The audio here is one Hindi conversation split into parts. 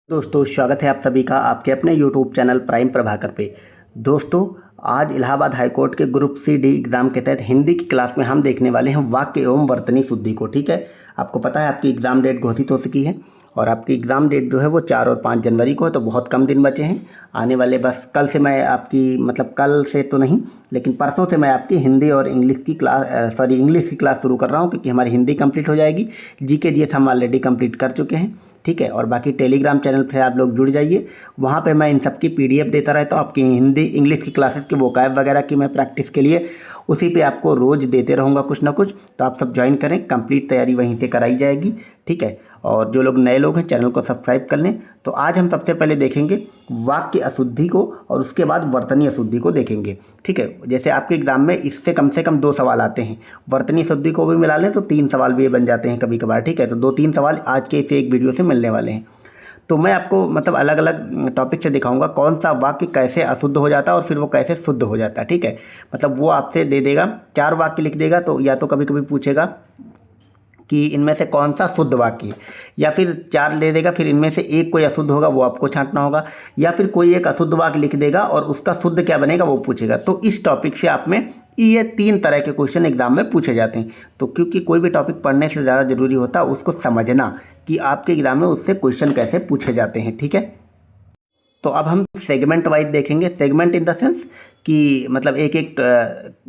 दोस्तों स्वागत है आप सभी का आपके अपने यूट्यूब चैनल प्राइम प्रभाकर पे। दोस्तों आज इलाहाबाद हाई कोर्ट के ग्रुप सी डी एग्ज़ाम के तहत हिंदी की क्लास में हम देखने वाले हैं वाक्य एवं वर्तनी शुद्धि को। ठीक है, आपको पता है आपकी एग्ज़ाम डेट घोषित हो चुकी है और आपकी एग्ज़ाम डेट जो है वो 4 और 5 जनवरी को है, तो बहुत कम दिन बचे हैं आने वाले। बस कल से मैं आपकी कल से तो नहीं लेकिन परसों से मैं आपकी हिंदी और इंग्लिश की इंग्लिश की क्लास शुरू कर रहा हूँ, क्योंकि हमारी हिंदी कंप्लीट हो जाएगी। जीके जीएस हम ऑलरेडी कंप्लीट कर चुके हैं। ठीक है, और बाकी टेलीग्राम चैनल से आप लोग जुड़ जाइए, वहाँ पे मैं इन सब की पीडीएफ देता रहता हूँ। आपकी हिंदी इंग्लिश की क्लासेस के वोकैब वगैरह की मैं प्रैक्टिस के लिए उसी पे आपको रोज़ देते रहूँगा कुछ ना कुछ। तो आप सब ज्वाइन करें, कंप्लीट तैयारी वहीं से कराई जाएगी। ठीक है, और जो लोग नए लोग हैं चैनल को सब्सक्राइब कर लें। तो आज हम सबसे पहले देखेंगे वाक्य अशुद्धि को और उसके बाद वर्तनी अशुद्धि को देखेंगे। ठीक है, जैसे आपके एग्जाम में इससे कम से कम 2 सवाल आते हैं, वर्तनी अशुद्धि को भी मिला लें तो 3 सवाल भी बन जाते हैं कभी कभार। ठीक है, तो 2-3 सवाल आज के इस एक वीडियो से मिलने वाले हैं। तो मैं आपको अलग अलग टॉपिक से दिखाऊंगा कौन सा वाक्य कैसे अशुद्ध हो जाता है और फिर वो कैसे शुद्ध हो जाता है। ठीक है, वो आपसे दे देगा 4 वाक्य लिख देगा, तो या तो कभी कभी पूछेगा कि इनमें से कौन सा शुद्ध वाक्य है, या फिर 4 दे देगा, फिर इनमें से एक कोई अशुद्ध होगा वो आपको छांटना होगा, या फिर कोई एक अशुद्ध वाक्य लिख देगा और उसका शुद्ध क्या बनेगा वो पूछेगा। तो इस टॉपिक से आप में ये 3 तरह के क्वेश्चन एग्जाम में पूछे जाते हैं। तो क्योंकि कोई भी टॉपिक पढ़ने से ज़्यादा जरूरी होता है उसको समझना कि आपके एग्जाम में उससे क्वेश्चन कैसे पूछे जाते हैं। ठीक है, तो अब हम सेगमेंट वाइज देखेंगे। सेगमेंट इन द सेंस कि एक एक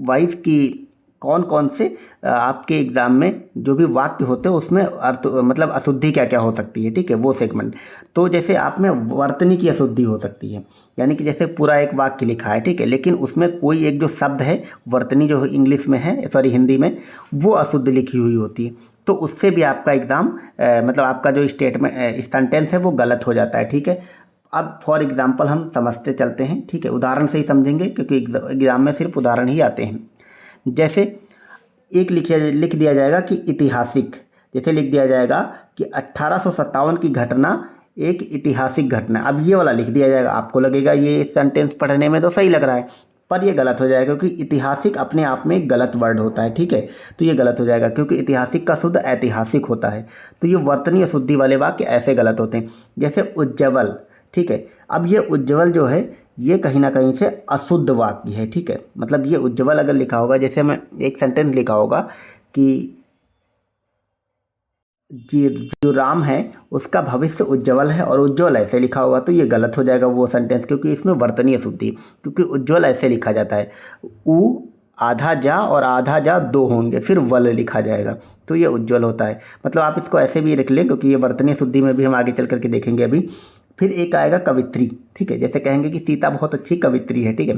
वाइज की कौन कौन से आपके एग्ज़ाम में जो भी वाक्य होते हैं उसमें अर्थ अशुद्धि क्या क्या हो सकती है। ठीक है, वो सेगमेंट। तो जैसे आप में वर्तनी की अशुद्धि हो सकती है, यानी कि जैसे पूरा एक वाक्य लिखा है, ठीक है, लेकिन उसमें कोई एक जो शब्द है वर्तनी जो इंग्लिश में है हिंदी में वो अशुद्ध लिखी हुई होती है, तो उससे भी आपका एग्ज़ाम आपका जो स्टेटमेंट सेंटेंस है वो गलत हो जाता है। ठीक है, अब फॉर एग्जाम्पल हम समझते चलते हैं। ठीक है, उदाहरण से ही समझेंगे क्योंकि एग्ज़ाम में सिर्फ उदाहरण ही आते हैं। जैसे एक लिख दिया जाएगा कि ऐतिहासिक, जैसे लिख दिया जाएगा कि 1857 की घटना एक ऐतिहासिक घटना। अब ये वाला लिख दिया जाएगा, आपको लगेगा ये सेंटेंस पढ़ने में तो सही लग रहा है, पर ये गलत हो जाएगा क्योंकि ऐतिहासिक अपने आप में एक गलत वर्ड होता है। ठीक है, तो ये गलत हो जाएगा क्योंकि ऐतिहासिक का शुद्ध ऐतिहासिक होता है। तो ये वर्तनीय शुद्धि वाले वाक्य ऐसे गलत होते हैं। जैसे उज्ज्वल, ठीक है, अब ये उज्ज्वल जो है ये कहीं ना कहीं से अशुद्ध वाक्य है। ठीक है, ये उज्ज्वल अगर लिखा होगा, जैसे मैं एक सेंटेंस लिखा होगा कि जी जो राम है उसका भविष्य उज्ज्वल है और उज्ज्वल ऐसे लिखा होगा, तो ये गलत हो जाएगा वो सेंटेंस, क्योंकि इसमें वर्तनीय अशुद्धि, क्योंकि उज्ज्वल ऐसे लिखा जाता है, उ आधा जा और आधा जा 2 होंगे फिर वल लिखा जाएगा, तो ये उज्ज्वल होता है। आप इसको ऐसे भी रख लें क्योंकि ये वर्तनीय शुद्धि में भी हम आगे चल करके देखेंगे अभी। फिर एक आएगा कवित्री। ठीक है, जैसे कहेंगे कि सीता बहुत अच्छी कवित्री है। ठीक है,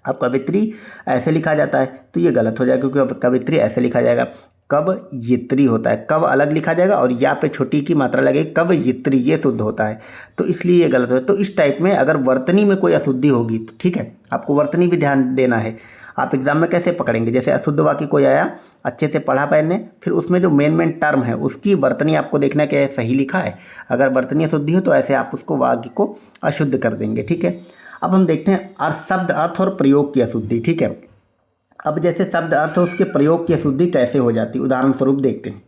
अब कवित्री ऐसे लिखा जाता है तो ये गलत हो जाएगा क्योंकि अब कवित्री ऐसे लिखा जाएगा। कवयित्री होता है, कव अलग लिखा जाएगा और या पे छोटी की मात्रा लगेगी, कवयित्री ये शुद्ध होता है, तो इसलिए ये गलत हो। तो इस टाइप में अगर वर्तनी में कोई अशुद्धि होगी तो ठीक है, आपको वर्तनी भी ध्यान देना है। आप एग्जाम में कैसे पकड़ेंगे, जैसे अशुद्ध वाक्य कोई आया अच्छे से पढ़ा पहले, फिर उसमें जो मेन टर्म है उसकी वर्तनी आपको देखना कि सही लिखा है। अगर वर्तनी अशुद्धि हो तो ऐसे आप उसको वाक्य को अशुद्ध कर देंगे। ठीक है, अब हम देखते हैं शब्द अर्थ और प्रयोग की अशुद्धि। ठीक है, अब जैसे शब्द अर्थ उसके प्रयोग की अशुद्धि कैसे हो जाती है, उदाहरण स्वरूप देखते हैं।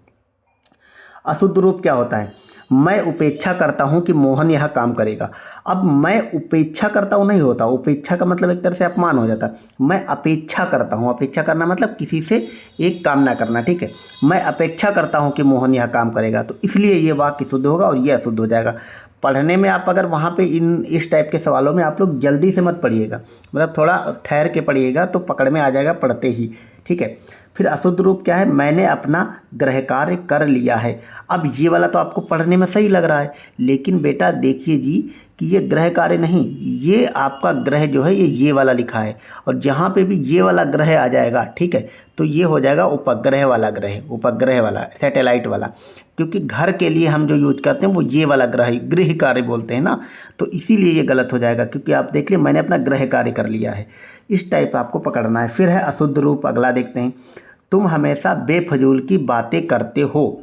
अशुद्ध रूप क्या होता है, मैं उपेक्षा करता हूं कि मोहन यह काम करेगा। अब मैं उपेक्षा करता हूं नहीं होता, उपेक्षा का एक तरह से अपमान हो जाता है। मैं अपेक्षा करता हूं, अपेक्षा करना किसी से एक कामना करना। ठीक है, मैं अपेक्षा करता हूं कि मोहन यह काम करेगा, तो इसलिए ये वाक्य शुद्ध होगा और ये अशुद्ध हो जाएगा। पढ़ने में आप अगर वहाँ पे इस टाइप के सवालों में आप लोग जल्दी से मत पढ़िएगा, थोड़ा ठहर के पढ़िएगा तो पकड़ में आ जाएगा पढ़ते ही। ठीक है, फिर अशुद्ध रूप क्या है, मैंने अपना गृह कार्य कर लिया है। अब ये वाला तो आपको पढ़ने में सही लग रहा है, लेकिन बेटा देखिए जी कि ये गृह कार्य नहीं, ये आपका ग्रह जो है ये वाला लिखा है, और जहाँ पे भी ये वाला ग्रह आ जाएगा, ठीक है, तो ये हो जाएगा उपग्रह वाला ग्रह, उपग्रह वाला, सैटेलाइट वाला, क्योंकि घर के लिए हम जो यूज करते हैं वो ये वाला गृह कार्य बोलते हैं ना, तो इसीलिए ये गलत हो जाएगा। क्योंकि आप देख लिए मैंने अपना गृह कार्य कर लिया है, इस टाइप आपको पकड़ना है। फिर है अशुद्ध रूप, अगला देखते हैं। तुम हमेशा बेफजूल की बातें करते हो।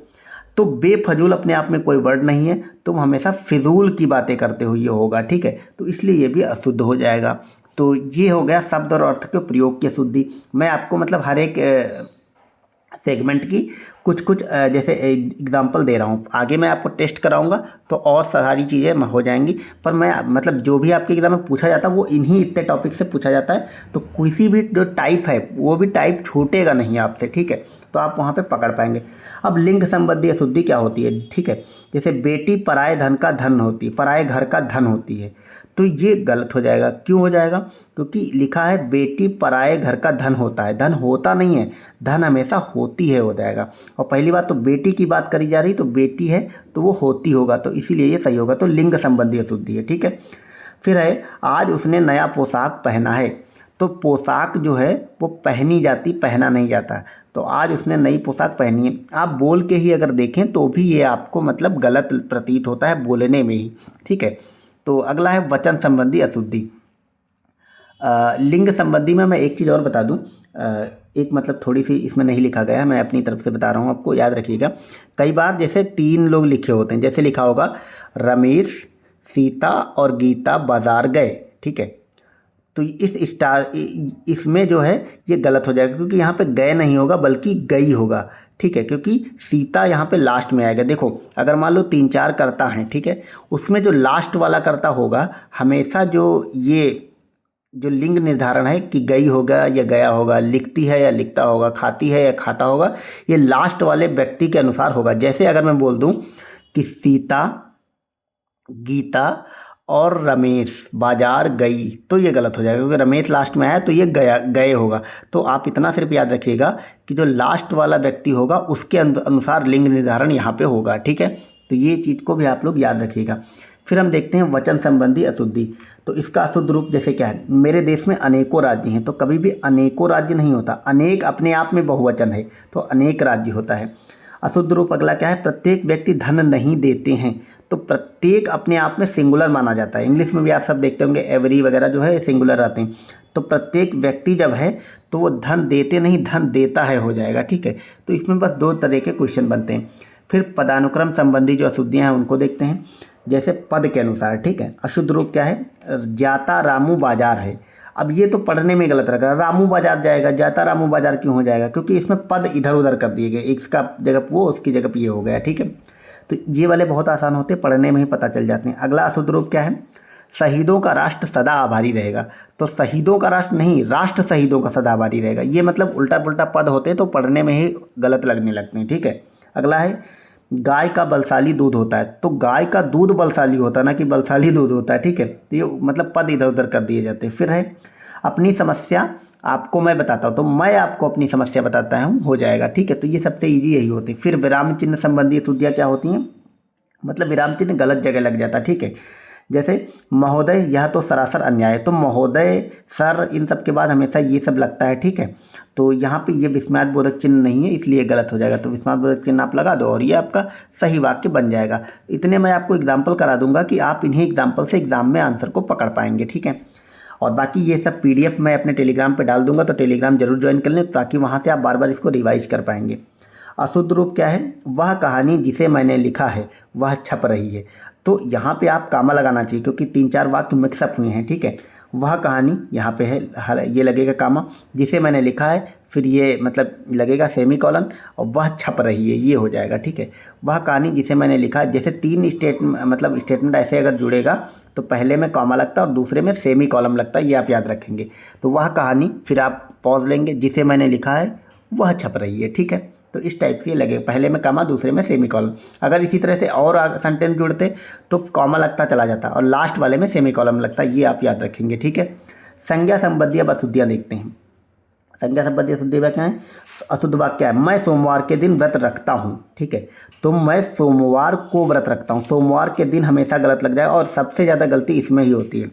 तो बेफजूल अपने आप में कोई वर्ड नहीं है, तुम हमेशा फिजूल की बातें करते हो ये होगा। ठीक है, तो इसलिए ये भी अशुद्ध हो जाएगा। तो ये हो गया शब्द और अर्थ के प्रयोग की अशुद्धि। मैं आपको हर एक सेगमेंट की कुछ कुछ जैसे एग्जांपल दे रहा हूँ। आगे मैं आपको टेस्ट कराऊंगा तो और सारी चीज़ें हो जाएंगी। पर मैं मतलब जो भी आपके एग्जाम में पूछा जाता है वो इन्हीं इतने टॉपिक से पूछा जाता है। तो किसी भी जो टाइप है वो भी टाइप छूटेगा नहीं आपसे, ठीक है। तो आप वहाँ पे पकड़ पाएंगे। अब लिंग संबंधी अशुद्धि क्या होती है, ठीक है। जैसे बेटी पराए धन का धन होती है, पराए घर का धन होती है, तो ये गलत हो जाएगा। क्यों हो जाएगा, क्योंकि लिखा है बेटी पराए घर का धन होता है, धन होता नहीं है, धन हमेशा होती है हो जाएगा। और पहली बात तो बेटी की बात करी जा रही, तो बेटी है तो वो होती होगा, तो इसीलिए ये सही होगा। तो लिंग संबंधी अशुद्धि है, ठीक है। फिर है आज उसने नया पोशाक पहना है, तो पोशाक जो है वो पहनी जाती, पहना नहीं जाता। तो आज उसने नई पोशाक पहनी है, आप बोल के ही अगर देखें तो भी ये आपको मतलब गलत प्रतीत होता है बोलने में ही, ठीक है। तो अगला है वचन संबंधी अशुद्धि। लिंग संबंधी में मैं एक चीज़ और बता दूं, एक मतलब थोड़ी सी इसमें नहीं लिखा गया है, मैं अपनी तरफ से बता रहा हूँ आपको, याद रखिएगा। कई बार जैसे 3 लोग लिखे होते हैं, जैसे लिखा होगा रमेश, सीता और गीता बाजार गए, ठीक है। तो इसमें जो है ये गलत हो जाएगा, क्योंकि यहाँ पे गए नहीं होगा बल्कि गई होगा, ठीक है। क्योंकि सीता यहाँ पे लास्ट में आएगा। देखो अगर मान लो 3-4 कर्ता हैं, ठीक है, उसमें जो लास्ट वाला कर्ता होगा हमेशा जो लिंग निर्धारण है कि गई होगा या गया होगा, लिखती है या लिखता होगा, खाती है या खाता होगा, ये लास्ट वाले व्यक्ति के अनुसार होगा। जैसे अगर मैं बोल दूं कि सीता, गीता और रमेश बाजार गई, तो ये गलत हो जाएगा, क्योंकि रमेश लास्ट में आया तो ये गए होगा। तो आप इतना सिर्फ याद रखिएगा कि जो लास्ट वाला व्यक्ति होगा उसके अनुसार लिंग निर्धारण यहाँ पे होगा, ठीक है। तो ये चीज़ को भी आप लोग याद रखिएगा। फिर हम देखते हैं वचन संबंधी अशुद्धि। तो इसका अशुद्ध रूप जैसे क्या है, मेरे देश में अनेकों राज्य हैं, तो कभी भी अनेकों राज्य नहीं होता, अनेक अपने आप में बहुवचन है तो अनेक राज्य होता है। अशुद्ध रूप अगला क्या है, प्रत्येक व्यक्ति धन नहीं देते हैं, तो प्रत्येक अपने आप में सिंगुलर माना जाता है। इंग्लिश में भी आप सब देखते होंगे एवरी वगैरह जो है सिंगुलर आते हैं। तो प्रत्येक व्यक्ति जब है तो वो धन देते नहीं, धन देता है हो जाएगा, ठीक है। तो इसमें बस 2 तरह के क्वेश्चन बनते हैं। फिर पदानुक्रम संबंधी जो अशुद्धियाँ हैं उनको देखते हैं। जैसे पद के अनुसार, ठीक है। अशुद्ध रूप क्या है, जाता रामू बाजार है। अब ये तो पढ़ने में गलत रहेगा, रामू बाजार जाएगा, जाता रामू बाजार क्यों हो जाएगा, क्योंकि इसमें पद इधर उधर कर दिए गए, इसका जगह वो उसकी जगह ये हो गया, ठीक है। तो ये वाले बहुत आसान होते हैं, पढ़ने में ही पता चल जाते हैं। अगला अशुद्ध रूप क्या है, शहीदों का राष्ट्र सदा आभारी रहेगा। तो शहीदों का राष्ट्र नहीं, राष्ट्र शहीदों का सदा आभारी रहेगा। ये मतलब उल्टा पुल्टा पद होते हैं तो पढ़ने में ही गलत लगने लगते हैं, ठीक है। अगला है गाय का बलशाली दूध होता है, तो गाय का दूध बलशाली होता है ना कि बलशाली दूध होता है, ठीक है। तो ये मतलब पद इधर उधर कर दिए जाते हैं। फिर है अपनी समस्या आपको मैं बताता हूँ, तो मैं आपको अपनी समस्या बताता हूँ हो जाएगा, ठीक है। तो ये सबसे ईजी यही होती है। फिर विराम चिन्ह संबंधी अशुद्धियाँ क्या होती हैं, मतलब विराम चिन्ह गलत जगह लग जाता है, ठीक है। जैसे महोदय यह तो सरासर अन्याय है, तो महोदय, सर, इन सब के बाद हमेशा ये सब लगता है, ठीक है। तो यहाँ पे ये विस्मयादिबोधक चिन्ह नहीं है, इसलिए गलत हो जाएगा। तो विस्मयादिबोधक चिन्ह आप लगा दो और ये आपका सही वाक्य बन जाएगा। इतने मैं आपको एग्जाम्पल करा दूंगा कि आप इन्हीं एग्जाम्पल से एग्जाम में आंसर को पकड़ पाएंगे, ठीक है। और बाकी ये सब PDF मैं अपने टेलीग्राम पे डाल दूंगा, तो टेलीग्राम जरूर ज्वाइन कर लें ताकि वहाँ से आप बार बार इसको रिवाइज कर पाएंगे। अशुद्ध रूप क्या है, वह कहानी जिसे मैंने लिखा है वह छप रही है। तो यहाँ पे आप कामा लगाना चाहिए, क्योंकि 3-4 वाक्य मिक्सअप हुए हैं, ठीक है। वह कहानी यहाँ पे है, ये लगेगा कामा, जिसे मैंने लिखा है, फिर ये मतलब लगेगा सेमीकोलन, और वह छप रही है, ये हो जाएगा, ठीक है। वह कहानी जिसे मैंने लिखा है, जैसे 3 स्टेटमेंट ऐसे अगर जुड़ेगा तो पहले में कॉमा लगता है और दूसरे में सेमीकोलन लगता है, ये आप याद रखेंगे। तो वह कहानी, फिर आप पॉज लेंगे, जिसे मैंने लिखा है वह छप रही है, ठीक है। तो इस टाइप से लगे, पहले में कॉमा दूसरे में सेमीकोलन। अगर इसी तरह से और सेंटेंस जुड़ते तो कॉमा लगता चला जाता और लास्ट वाले में सेमीकोलन लगता, ये आप याद रखेंगे, ठीक है। संज्ञा संबंधी अब अशुद्धियाँ देखते हैं। संज्ञा संबंधी अशुद्धियाँ क्या है, अशुद्ध वाक्य है, मैं सोमवार के दिन व्रत रखता हूँ, ठीक है। तो मैं सोमवार को व्रत रखता हूँ, सोमवार के दिन हमेशा गलत लग जाएगा, और सबसे ज़्यादा गलती इसमें ही होती है,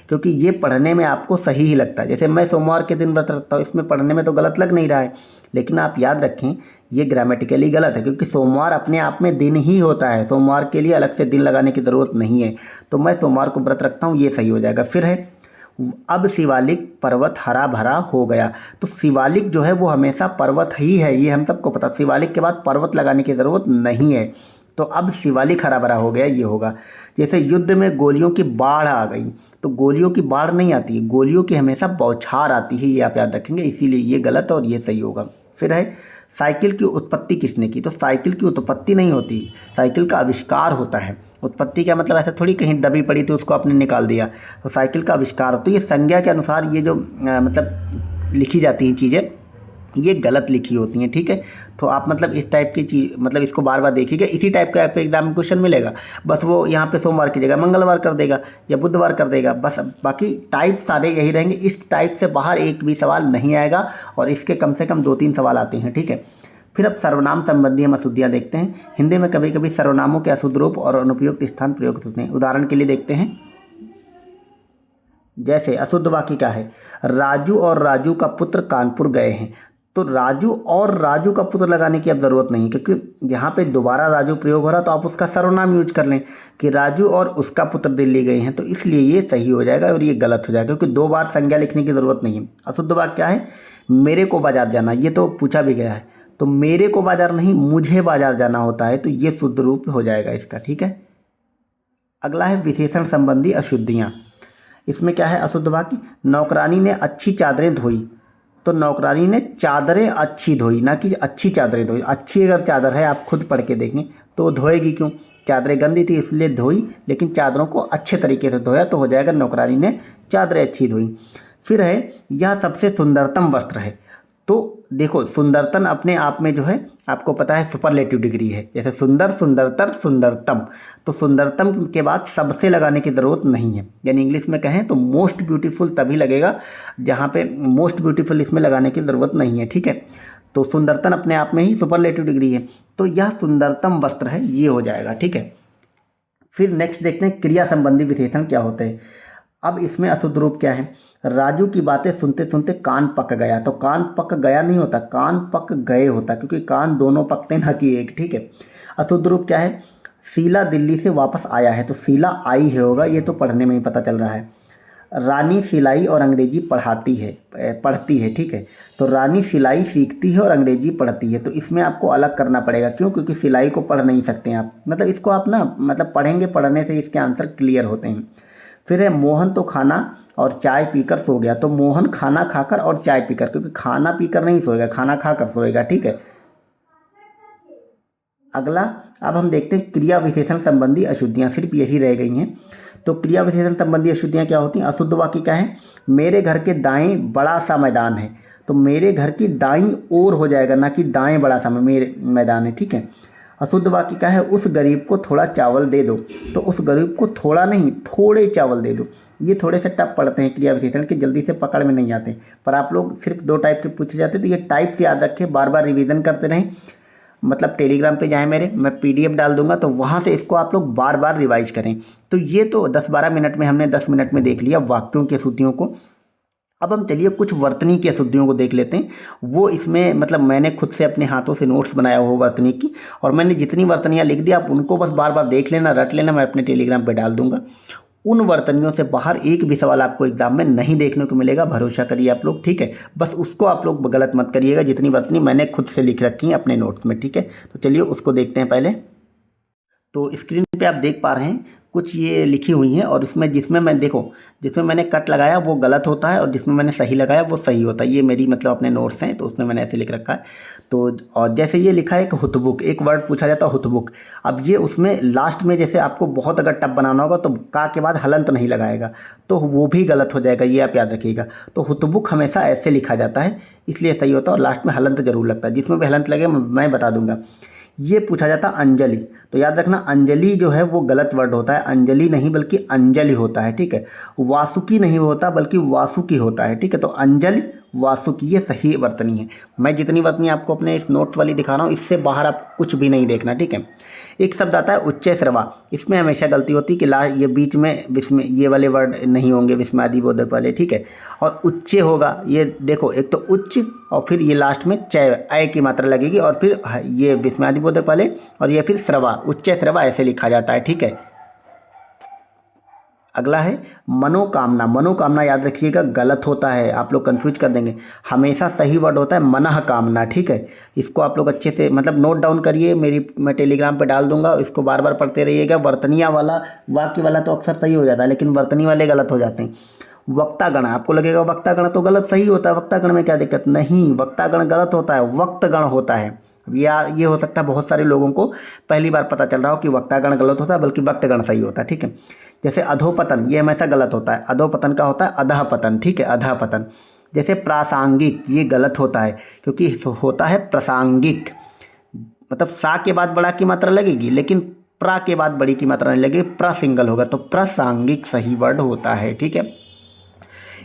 क्योंकि ये पढ़ने में आपको सही ही लगता है। जैसे मैं सोमवार के दिन व्रत रखता हूँ, इसमें पढ़ने में तो गलत लग नहीं रहा है, लेकिन आप याद रखें ये ग्रामेटिकली गलत है, क्योंकि सोमवार अपने आप में दिन ही होता है, सोमवार के लिए अलग से दिन लगाने की ज़रूरत नहीं है। तो मैं सोमवार को व्रत रखता हूँ, ये सही हो जाएगा। फिर है अब शिवालिक पर्वत हरा भरा हो गया, तो शिवालिक जो है वो हमेशा पर्वत ही है, ये हम सबको पता। शिवालिक के बाद पर्वत लगाने की ज़रूरत नहीं है, तो अब शिवालिक हरा भरा हो गया, ये होगा। जैसे युद्ध में गोलियों की बाढ़ आ गई, तो गोलियों की बाढ़ नहीं आती है, गोलियों की हमेशा बौछार आती है, ये आप याद रखेंगे, इसीलिए ये गलत और ये सही होगा। फिर है साइकिल की उत्पत्ति किसने की? तो साइकिल की उत्पत्ति नहीं होती, साइकिल का आविष्कार होता है। उत्पत्ति क्या मतलब ऐसा थोड़ी कहीं दबी पड़ी तो उसको आपने निकाल दिया, तो साइकिल का आविष्कार हो। तो ये संज्ञा के अनुसार ये जो मतलब लिखी जाती हैं चीज़ें, ये गलत लिखी होती हैं, ठीक है। तो आप मतलब इस टाइप की चीज़ मतलब इसको बार बार देखिएगा, इसी टाइप का आपको एग्जाम में क्वेश्चन मिलेगा। बस वो यहाँ पे सोमवार की जगह मंगलवार कर देगा या बुधवार कर देगा, बस बाकी टाइप सारे यही रहेंगे। इस टाइप से बाहर एक भी सवाल नहीं आएगा और इसके कम से कम 2-3 सवाल आते हैं, ठीक है। फिर अब सर्वनाम संबंधी हम अशुद्धियाँ देखते हैं। हिंदी में कभी कभी सर्वनामों के अशुद्ध रूप और अनुपयुक्त स्थान प्रयुक्त होते हैं। उदाहरण के लिए देखते हैं, जैसे अशुद्ध वाक्य क्या है? राजू और राजू का पुत्र कानपुर गए हैं। तो राजू और राजू का पुत्र लगाने की अब ज़रूरत नहीं, क्योंकि यहाँ पे दोबारा राजू प्रयोग हो रहा, तो आप उसका सर्वनाम यूज कर लें कि राजू और उसका पुत्र दिल्ली गए हैं। तो इसलिए ये सही हो जाएगा और ये गलत हो जाएगा, क्योंकि 2 बार संज्ञा लिखने की ज़रूरत नहीं है। अशुद्ध वाक्य क्या है? मेरे को बाजार जाना, ये तो पूछा भी गया है, तो मेरे को बाजार नहीं, मुझे बाजार जाना होता है, तो ये शुद्ध रूप हो जाएगा इसका, ठीक है। अगला है विशेषण संबंधी अशुद्धियाँ। इसमें क्या है अशुद्ध वाक्य? नौकरानी ने अच्छी चादरें धोई। तो नौकरानी ने चादरें अच्छी धोई, ना कि अच्छी चादरें धोई। अच्छी अगर चादर है, आप खुद पढ़ के देखें, तो धोएगी क्यों? चादरें गंदी थी इसलिए धोई, लेकिन चादरों को अच्छे तरीके से धोया, तो हो जाएगा नौकरानी ने चादरें अच्छी धोई। फिर है यह सबसे सुंदरतम वस्त्र है। तो देखो, सुंदरतम अपने आप में जो है आपको पता है सुपरलेटिव डिग्री है, जैसे सुंदर, सुंदरतर, सुंदरतम। तो सुंदरतम के बाद सबसे लगाने की ज़रूरत नहीं है, यानी इंग्लिश में कहें तो मोस्ट ब्यूटीफुल तभी लगेगा जहाँ पे मोस्ट ब्यूटीफुल इसमें लगाने की ज़रूरत नहीं है, ठीक है। तो सुंदरतम अपने आप में ही सुपरलेटिव डिग्री है, तो यह सुंदरतम वस्त्र है, ये हो जाएगा, ठीक है। फिर नेक्स्ट देखते हैं क्रिया संबंधी विशेषण क्या होते हैं। अब इसमें अशुद्ध रूप क्या है? राजू की बातें सुनते सुनते कान पक गया। तो कान पक गया नहीं होता, कान पक गए होता, क्योंकि कान दोनों पकते ना कि एक, ठीक है। अशुद्ध रूप क्या है? शीला दिल्ली से वापस आया है। तो शीला आई है होगा, ये तो पढ़ने में ही पता चल रहा है। रानी सिलाई और अंग्रेजी पढ़ती है, ठीक है। तो रानी सिलाई सीखती है और अंग्रेजी पढ़ती है, तो इसमें आपको अलग करना पड़ेगा। क्यों? क्योंकि सिलाई को पढ़ नहीं सकते हैं आप, मतलब इसको आप ना मतलब पढ़ेंगे, पढ़ने से इसके आंसर क्लियर होते हैं। फिर है मोहन तो खाना और चाय पीकर सो गया। तो मोहन खाना खाकर और चाय पीकर, क्योंकि खाना पीकर नहीं सोएगा, खाना खाकर सोएगा, ठीक है। अगला अब हम देखते हैं क्रिया विशेषण संबंधी अशुद्धियाँ, सिर्फ यही रह गई हैं। तो क्रिया विशेषण संबंधी अशुद्धियाँ क्या होती हैं? अशुद्ध वाक्य क्या है? मेरे घर के दाएं बड़ा सा मैदान है। तो मेरे घर की दाईं ओर हो जाएगा, ना कि दाएं बड़ा सा मेरे मैदान है, ठीक है। अशुद्ध वाक्य क्या है? उस गरीब को थोड़ा चावल दे दो। तो उस गरीब को थोड़ा नहीं, थोड़े चावल दे दो। ये थोड़े से टफ पढ़ते हैं क्रिया विशेषण के, जल्दी से पकड़ में नहीं आते, पर आप लोग सिर्फ 2 टाइप के पूछे जाते हैं, तो ये टाइप्स याद रखें, बार बार रिवीजन करते रहें। मतलब टेलीग्राम पे जाएं मेरे, मैं PDF डाल दूंगा, तो वहाँ से इसको आप लोग बार बार रिवाइज करें। तो ये तो 10-12 मिनट में हमने 10 मिनट में देख लिया वाक्यों की अशुद्धियों को। अब हम चलिए कुछ वर्तनी की अशुद्धियों को देख लेते हैं। वो इसमें मतलब मैंने खुद से अपने हाथों से नोट्स बनाया हुआ वर्तनी की, और मैंने जितनी वर्तनियाँ लिख दी आप उनको बस बार बार देख लेना, रट लेना, मैं अपने टेलीग्राम पे डाल दूंगा। उन वर्तनियों से बाहर एक भी सवाल आपको एग्जाम में नहीं देखने को मिलेगा, भरोसा करिए आप लोग, ठीक है। बस उसको आप लोग गलत मत करिएगा, जितनी वर्तनी मैंने खुद से लिख रखी है अपने नोट्स में, ठीक है। तो चलिए उसको देखते हैं पहले। तो स्क्रीन पे आप देख पा रहे हैं कुछ ये लिखी हुई हैं, और इसमें जिसमें मैंने कट लगाया वो गलत होता है, और जिसमें मैंने सही लगाया वो सही होता है। ये मेरी मतलब अपने नोट्स हैं, तो उसमें मैंने ऐसे लिख रखा है। तो और जैसे ये लिखा है कि हुतबुक, एक वर्ड पूछा जाता है हुतबुक। अब ये उसमें लास्ट में जैसे आपको बहुत अगर टफ बनाना होगा तो का के बाद हलंत नहीं लगाएगा, तो वो भी गलत हो जाएगा, ये आप याद रखिएगा। तो हुतबुक हमेशा ऐसे लिखा जाता है, इसलिए सही होता है, और लास्ट में हलंत जरूर लगता है। जिसमें भी हलंत लगे मैं बता दूंगा। ये पूछा जाता अंजलि, तो याद रखना अंजलि जो है वो गलत वर्ड होता है, अंजलि नहीं बल्कि अंजलि होता है, ठीक है। वासुकी नहीं होता बल्कि वासुकी होता है, ठीक है। तो अंजलि, वासुकी, ये सही वर्तनी है। मैं जितनी वर्तनी आपको अपने इस नोट्स वाली दिखा रहा हूँ, इससे बाहर आपको कुछ भी नहीं देखना, ठीक है। एक शब्द आता है उच्चय श्रवा, इसमें हमेशा गलती होती है कि ये बीच में विस्मय ये वाले वर्ड नहीं होंगे, विस्मयादि बोधक वाले, ठीक है। और उच्चय होगा, ये देखो एक तो उच्च और फिर ये लास्ट में चय, अय की मात्रा लगेगी, और फिर ये विस्मयादि बोधक वाले, और ये फिर श्रवा, उच्चय श्रवा ऐसे लिखा जाता है, ठीक है। अगला है मनोकामना। मनोकामना याद रखिएगा गलत होता है, आप लोग कंफ्यूज कर देंगे। हमेशा सही वर्ड होता है मनः कामना, ठीक है। इसको आप लोग अच्छे से मतलब नोट डाउन करिए, मैं टेलीग्राम पे डाल दूंगा, इसको बार बार पढ़ते रहिएगा। वर्तनियाँ वाला वाक्य वाला तो अक्सर सही हो जाता है, लेकिन वर्तनी वाले गलत हो जाते हैं। वक्तागण, आपको लगेगा वक्तागण तो गलत, सही होता है, वक्तागण में क्या दिक्कत, नहीं, वक्तागण गलत होता है, वक्तगण होता है। या ये हो सकता है बहुत सारे लोगों को पहली बार पता चल रहा हो कि वक्तागण गलत होता है, बल्कि वक्तगण सही होता है, ठीक है। जैसे अधोपतन, ये हमेशा गलत होता है, अधोपतन का होता है अधः पतन, ठीक है, अधः पतन। जैसे प्रासंगिक, ये गलत होता है क्योंकि होता है प्रासंगिक, मतलब सा के बाद बड़ा की मात्रा लगेगी लेकिन प्रा के बाद बड़ी की मात्रा नहीं लगेगी, प्र सिंगल होगा, तो प्रासंगिक सही वर्ड होता है, ठीक है।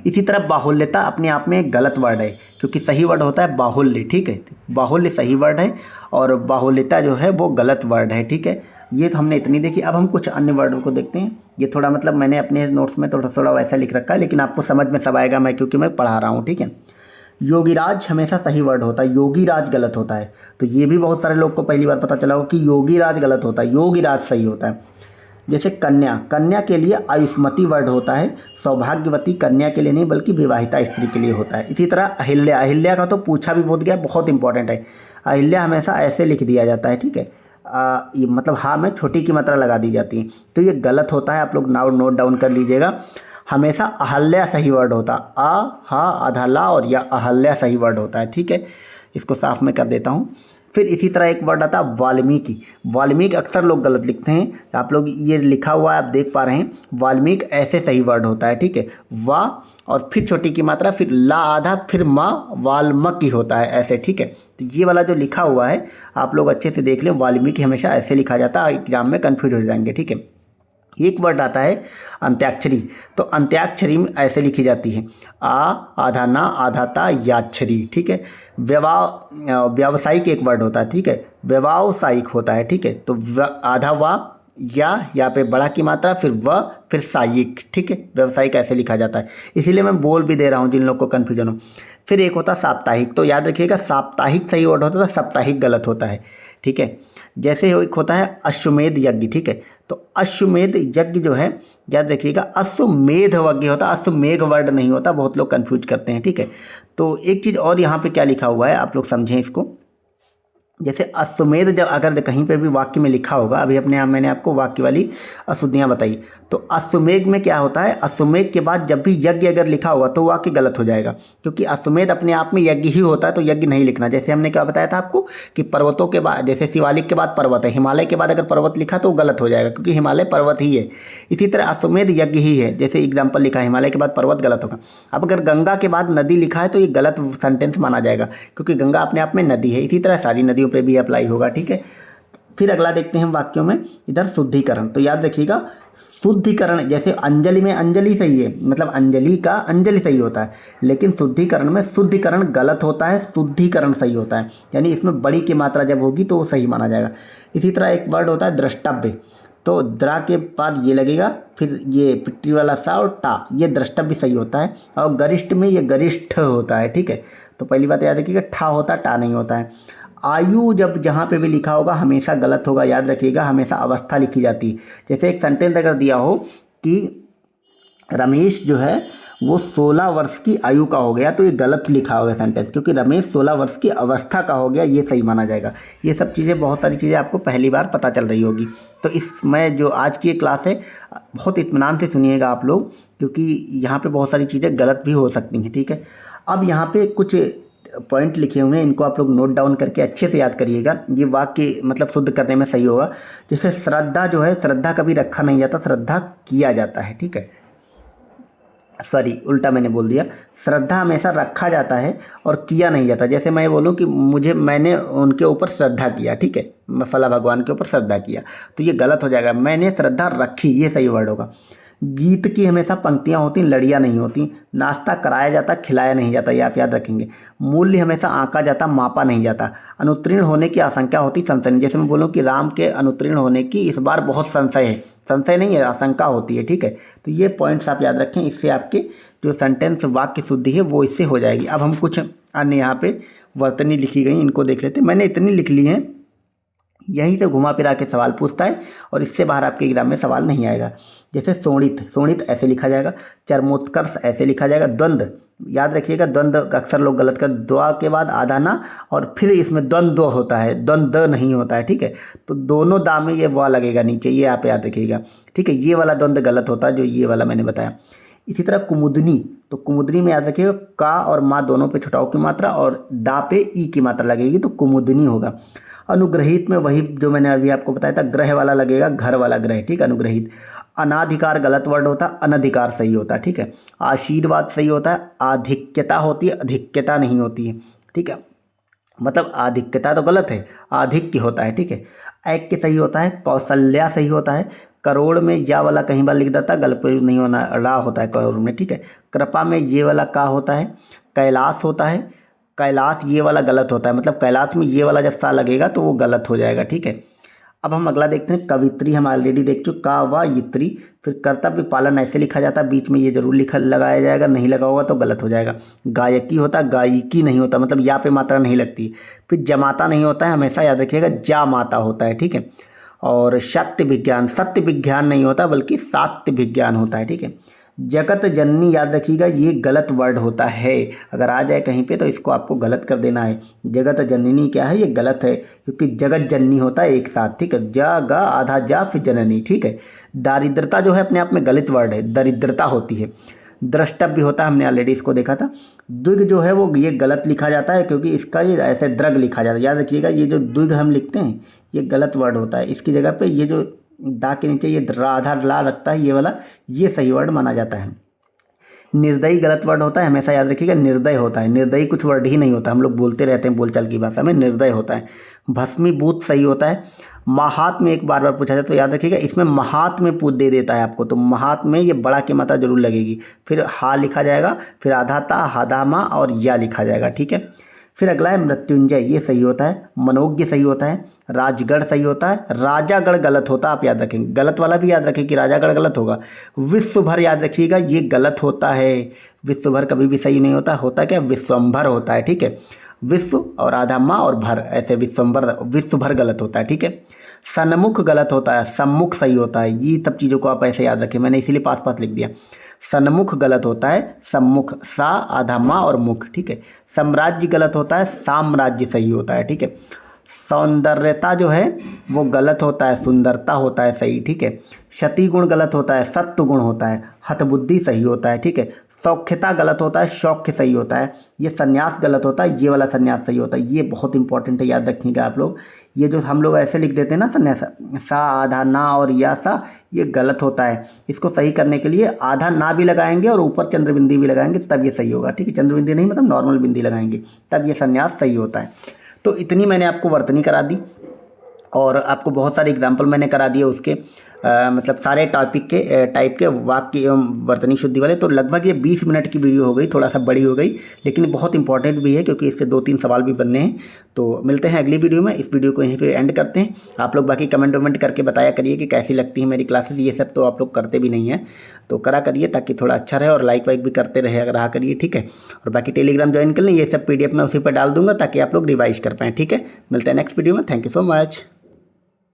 इसी तरह बाहुल्यता अपने आप में एक गलत वर्ड है क्योंकि सही वर्ड होता है बाहुल्य, ठीक है, बाहुल्य सही वर्ड है और बाहुल्यता जो है वो गलत वर्ड है, ठीक है। ये तो हमने इतनी देखी। अब हम कुछ अन्य वर्डों को देखते हैं। ये थोड़ा मतलब मैंने अपने नोट्स में थोड़ा थोड़ा वैसा लिख रखा है, लेकिन आपको समझ में सब आएगा मैं क्योंकि मैं पढ़ा रहा हूँ, ठीक है। योगीराज हमेशा सही वर्ड होता है, योगीराज गलत होता है, तो ये भी बहुत सारे लोग को पहली बार पता चला हो कि योगीराज गलत होता है, योगीराज सही होता है। जैसे कन्या, कन्या के लिए आयुष्मती वर्ड होता है, सौभाग्यवती कन्या के लिए नहीं बल्कि विवाहिता स्त्री के लिए होता है। इसी तरह अहिल्या, अहिल्या का तो पूछा भी बहुत गया, बहुत इंपॉर्टेंट है। अहिल्या हमेशा ऐसे लिख दिया जाता है, ठीक है, ये मतलब हाँ में छोटी की मात्रा लगा दी जाती है, तो ये गलत होता है, आप लोग नोट डाउन कर लीजिएगा। हमेशा अहल्या सही वर्ड होता, आ हा आधा ला और या अहल्या सही वर्ड होता है, ठीक है। इसको साफ में कर देता हूँ। फिर इसी तरह एक वर्ड आता है वाल्मीकि, वाल्मीकि अक्सर लोग गलत लिखते हैं, आप लोग ये लिखा हुआ है आप देख पा रहे हैं, वाल्मीकि ऐसे सही वर्ड होता है, ठीक है, वा और फिर छोटी की मात्रा फिर ला आधा फिर माँ वाल्मीकि होता है ऐसे, ठीक है। तो ये वाला जो लिखा हुआ है आप लोग अच्छे से देख लें, वाल्मीकि हमेशा ऐसे लिखा जाता है, एग्जाम में कन्फ्यूज हो जाएंगे, ठीक है। एक वर्ड आता है अंत्याक्षरी, तो अंत्याक्षरी में ऐसे लिखी जाती है, आ आधा ना आधा ता याक्षरी, ठीक है। व्यावसायिक एक वर्ड होता है, ठीक है, व्यावसायिक होता है, ठीक है, तो आधा वा या यहाँ पे बड़ा की मात्रा फिर व फिर सायिक, ठीक है, व्यावसायिक ऐसे लिखा जाता है, इसीलिए मैं बोल भी दे रहा हूँ जिन लोग को कन्फ्यूजन हो। फिर एक होता है साप्ताहिक, तो याद रखिएगा साप्ताहिक सही वर्ड होता है, साप्ताहिक गलत होता है, ठीक है। जैसे एक होता है अश्वमेध यज्ञ, ठीक है, तो अश्वमेध यज्ञ जो है याद रखिएगा अश्वमेध यज्ञ होता है, अश्वमेघ वर्ड नहीं होता, बहुत लोग कंफ्यूज करते हैं, ठीक है। तो एक चीज़ और यहाँ पे क्या लिखा हुआ है आप लोग समझें इसको, जैसे अश्वमेध जब अगर कहीं पे भी वाक्य में लिखा होगा, अभी अपने आप मैंने आपको वाक्य वाली अशुद्धियाँ बताई, तो अश्वमेध में क्या होता है, अश्वमेध के बाद जब भी यज्ञ अगर लिखा होगा तो वाक्य गलत हो जाएगा, क्योंकि अश्वमेध अपने आप में यज्ञ ही होता है, तो यज्ञ नहीं लिखना। जैसे हमने क्या बताया था आपको कि पर्वतों के बाद, जैसे शिवालिक के बाद पर्वत है, हिमालय के बाद अगर पर्वत लिखा तो गलत हो जाएगा क्योंकि हिमालय पर्वत ही है। इसी तरह अश्वमेध यज्ञ ही है, जैसे एग्जाम्पल लिखा है हिमालय के बाद पर्वत, गलत होगा। अब अगर गंगा के बाद नदी लिखा है तो ये गलत सेंटेंस माना जाएगा क्योंकि गंगा अपने आप में नदी है। इसी तरह सारी नदियों पर भी अप्लाई होगा, ठीक है। फिर अगला देखते हैं हम वाक्यों में, इधर शुद्धिकरण, तो याद रखिएगा शुद्धिकरण, जैसे अंजलि में अंजलि सही है, मतलब अंजलि का अंजलि सही होता है, लेकिन शुद्धिकरण में शुद्धिकरण गलत होता है, शुद्धिकरण सही होता है, यानी इसमें बड़ी की मात्रा जब होगी तो वो सही माना जाएगा। इसी तरह एक वर्ड होता है द्रष्टव्य, तो द्रा के बाद ये लगेगा, फिर ये पिट्टी वाला सा और टा, ये द्रष्टव्य सही होता है। और गरिष्ठ में ये गरिष्ठ होता है, ठीक है। तो पहली बात याद रखिएगा ठा होता है, टा नहीं होता है। आयु जब जहाँ पे भी लिखा होगा हमेशा गलत होगा, याद रखिएगा हमेशा अवस्था लिखी जाती है। जैसे एक सेंटेंस अगर दिया हो कि रमेश जो है वो 16 वर्ष की आयु का हो गया, तो ये गलत लिखा होगा सेंटेंस, क्योंकि रमेश 16 वर्ष की अवस्था का हो गया, ये सही माना जाएगा। ये सब चीज़ें, बहुत सारी चीज़ें आपको पहली बार पता चल रही होगी। तो इसमें जो आज की ये क्लास है बहुत इत्मीनान से सुनिएगा आप लोग, क्योंकि यहाँ पे बहुत सारी चीज़ें गलत भी हो सकती हैं, ठीक है। अब यहाँ पे कुछ पॉइंट लिखे हुए हैं, इनको आप लोग नोट डाउन करके अच्छे से याद करिएगा, ये वाक्य मतलब शुद्ध करने में सही होगा। जैसे श्रद्धा जो है, श्रद्धा कभी रखा नहीं जाता, श्रद्धा किया जाता है, ठीक है, सॉरी उल्टा मैंने बोल दिया, श्रद्धा हमेशा रखा जाता है और किया नहीं जाता। जैसे मैं बोलूँ कि मैंने उनके ऊपर श्रद्धा किया, ठीक है, मैं फला भगवान के ऊपर श्रद्धा किया, तो ये गलत हो जाएगा, मैंने श्रद्धा रखी, ये सही वर्ड होगा। गीत की हमेशा पंक्तियाँ होती, लड़ियाँ नहीं होती। नाश्ता कराया जाता, खिलाया नहीं जाता, ये आप याद रखेंगे। मूल्य हमेशा आंका जाता, मापा नहीं जाता। अनुत्तीर्ण होने की आशंका होती, संशय। जैसे मैं बोलूँ कि राम के अनुत्तीर्ण होने की इस बार बहुत संशय है, संशय नहीं है, आशंका होती है, ठीक है। तो ये पॉइंट्स आप याद रखें, इससे आपके जो सेंटेंस वाक्य शुद्धि है वो इससे हो जाएगी। अब हम कुछ अन्य यहाँ पे वर्तनी लिखी गई, इनको देख लेते हैं। मैंने इतनी लिख ली हैं, यहीं से घुमा फिरा के सवाल पूछता है और इससे बाहर आपके एग्जाम में सवाल नहीं आएगा। जैसे शोणित, शोणित ऐसे लिखा जाएगा। चरमोत्कर्ष ऐसे लिखा जाएगा। द्वंद्व, याद रखिएगा द्वंद्व अक्सर लोग गलत कर, द्वा के बाद आधा ना और फिर इसमें द्वंद्व होता है, द्वंद्व नहीं होता है, ठीक है। तो दोनों दाम में ये वा लगेगा नीचे, ये आप याद रखिएगा, ठीक है। ये वाला द्वंद्व गलत होता है जो ये वाला मैंने बताया। इसी तरह कुमुदनी, तो कुमुदनी में याद रखिएगा का और माँ दोनों पे छुटाव की मात्रा और दा पे ई की मात्रा लगेगी, तो कुमुदनी होगा। अनुग्रहित में वही जो मैंने अभी आपको बताया था, ग्रह वाला लगेगा, घर वाला ग्रह, ठीक, अनुग्रहित। अनाधिकार गलत वर्ड होता है, अनधिकार सही होता है, ठीक है। आशीर्वाद सही होता है, आधिक्यता होती है, अधिक्यता नहीं होती है, ठीक है। मतलब आधिक्यता तो गलत है, आधिक्य होता है, ठीक है। ऐक्य सही होता है, कौशल्या सही होता है। करोड़ में या वाला कहीं बार लिख देता, गलत प्रयोग नहीं होना, रा होता है करोड़ में, ठीक है। कृपा में ये वाला का होता है। कैलाश होता है, कैलाश ये वाला गलत होता है, मतलब कैलाश में ये वाला जब सा लगेगा तो वो गलत हो जाएगा, ठीक है। अब हम अगला देखते हैं, कवित्री हम ऑलरेडी देख चुके, का वा यित्री। फिर कर्तव्य पालन ऐसे लिखा जाता है, बीच में ये जरूर लिखा लगाया जाएगा, नहीं लगा होगा तो गलत हो जाएगा। गायकी होता है, गायिकी नहीं होता, मतलब या पे मात्रा नहीं लगती। फिर जमाता नहीं होता है, हमेशा याद रखिएगा जा माता होता है, ठीक है। और सत्य विज्ञान, सत्य विज्ञान नहीं होता बल्कि सात्य विज्ञान होता है, ठीक है। जगत जननी याद रखिएगा, ये गलत वर्ड होता है, अगर आ जाए कहीं पे तो इसको आपको गलत कर देना है। जगत जननी क्या है, ये गलत है, क्योंकि जगत जननी होता है एक साथ, ठीक है। जा गा आधा जा फिर जननी, ठीक है। दारिद्रता जो है अपने आप में गलत वर्ड है, दरिद्रता होती है। द्रष्टव्य होता है, हमने ऑलरेडी इसको देखा था। द्विग जो है वो ये गलत लिखा जाता है, क्योंकि इसका ये ऐसे द्रग लिखा जाता है, याद रखिएगा। ये जो द्विग हम लिखते हैं ये गलत वर्ड होता है, इसकी जगह पे ये जो दा के नीचे ये राधा ला रखता है ये वाला, ये सही वर्ड माना जाता है। निर्दयी गलत वर्ड होता है, हमेशा याद रखिएगा निर्दय होता है, निर्दयी कुछ वर्ड ही नहीं होता, हम लोग बोलते रहते हैं बोलचाल की भाषा में, निर्दय होता है। भस्मीभूत सही होता है। महात्म एक बार बार पूछा जाए तो याद रखिएगा, इसमें महात्म पूछ दे देता है आपको, तो महात्म में ये बड़ा की मात्रा जरूर लगेगी। फिर हा लिखा जाएगा, फिर आधा ता हादामा और या लिखा जाएगा, ठीक है। फिर अगला है मृत्युंजय, ये सही होता है। मनोज्ञ सही होता है। राजगढ़ सही होता है। राजागढ़ गलत होता है, आप याद रखेंगे, गलत वाला भी याद रखें कि राजागढ़ गलत होगा। विश्व भर याद रखिएगा, ये गलत होता है, विश्व भर कभी भी सही नहीं होता, होता क्या विश्वम्भर होता है, ठीक है। विश्व और आधा माँ और भर ऐसे विश्वम्भर, विश्व भर गलत होता है, ठीक है। सन्मुख गलत होता है, सम्मुख सही होता है, ये सब चीज़ों को आप ऐसे याद रखें, मैंने इसीलिए पास पास लिख दिया। सन्मुख गलत होता है, सम्मुख सा आधा माँ और मुख, ठीक है। साम्राज्य गलत होता है, साम्राज्य सही होता है, ठीक है। सौंदर्यता जो है वो गलत होता है, सुंदरता होता है सही, ठीक है। क्षति गुण गलत होता है, सत्व गुण होता है। हतबुद्धि सही होता है, ठीक है। सौख्यता गलत होता है, शौख्य सही होता है। ये संन्यास गलत होता है, ये वाला संन्यास सही होता है, ये बहुत इंपॉर्टेंट है, याद रखिएगा आप लोग। ये जो हम लोग ऐसे लिख देते हैं ना संन्यास, सा आधा ना और या सा, ये गलत होता है। इसको सही करने के लिए आधा ना भी लगाएंगे और ऊपर चंद्रबिंदी भी लगाएंगे, तब ये सही होगा, ठीक है। चंद्रबिंदी नहीं मतलब नॉर्मल बिंदी लगाएंगे, तब ये संन्यास सही होता है। तो इतनी मैंने आपको वर्तनी करा दी और आपको बहुत सारे एग्जाम्पल मैंने करा दिए उसके, मतलब सारे टॉपिक के टाइप के वाक्य एवं वर्तनी शुद्धि वाले। तो लगभग ये 20 मिनट की वीडियो हो गई, थोड़ा सा बड़ी हो गई, लेकिन बहुत इंपॉर्टेंट भी है क्योंकि इससे 2-3 सवाल भी बनने हैं। तो मिलते हैं अगली वीडियो में, इस वीडियो को यहीं पे एंड करते हैं। आप लोग बाकी कमेंट वमेंट करके बताया करिए कि कैसी लगती है मेरी क्लासेस, ये सब तो आप लोग करते भी नहीं हैं, तो करा करिए ताकि थोड़ा अच्छा रहे, और लाइक वाइक भी करते रहे अगर रहा करिए, ठीक है। और बाकी टेलीग्राम ज्वाइन कर लें, ये सब PDF मैं उसी पर डाल दूंगा ताकि आप लोग रिवाइज कर पाएँ, ठीक है। मिलते हैं नेक्स्ट वीडियो में, थैंक यू सो मच।